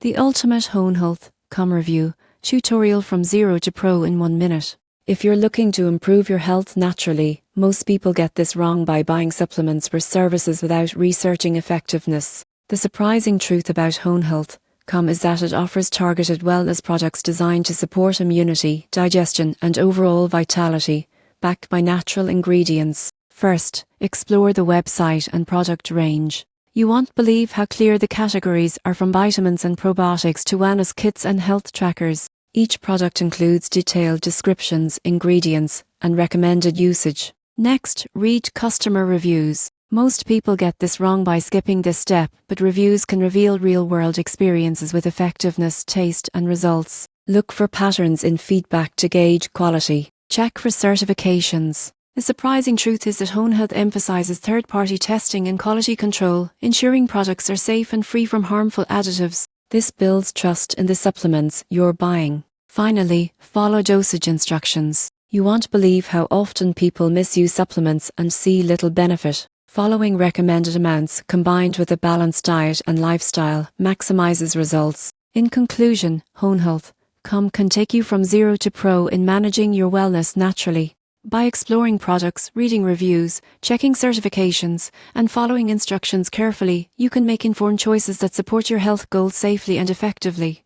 The ultimate HoneHealthcom review, tutorial from 0 to pro in 1 minute. If you're looking to improve your health naturally, most people get this wrong by buying supplements or services without researching effectiveness. The surprising truth about HoneHealthcom is that it offers targeted wellness products designed to support immunity, digestion, and overall vitality, backed by natural ingredients. First, explore the website and product range. You won't believe how clear the categories are, from vitamins and probiotics to wellness kits and health trackers. Each product includes detailed descriptions, ingredients, and recommended usage. Next, read customer reviews. Most people get this wrong by skipping this step, but reviews can reveal real-world experiences with effectiveness, taste, and results. Look for patterns in feedback to gauge quality. Check for certifications. The surprising truth is that HoneHealth emphasizes third-party testing and quality control, ensuring products are safe and free from harmful additives. This builds trust in the supplements you're buying. Finally, follow dosage instructions. You won't believe how often people misuse supplements and see little benefit. Following recommended amounts combined with a balanced diet and lifestyle maximizes results. In conclusion, HoneHealthcom can take you from 0 to pro in managing your wellness naturally. By exploring products, reading reviews, checking certifications, and following instructions carefully, you can make informed choices that support your health goals safely and effectively.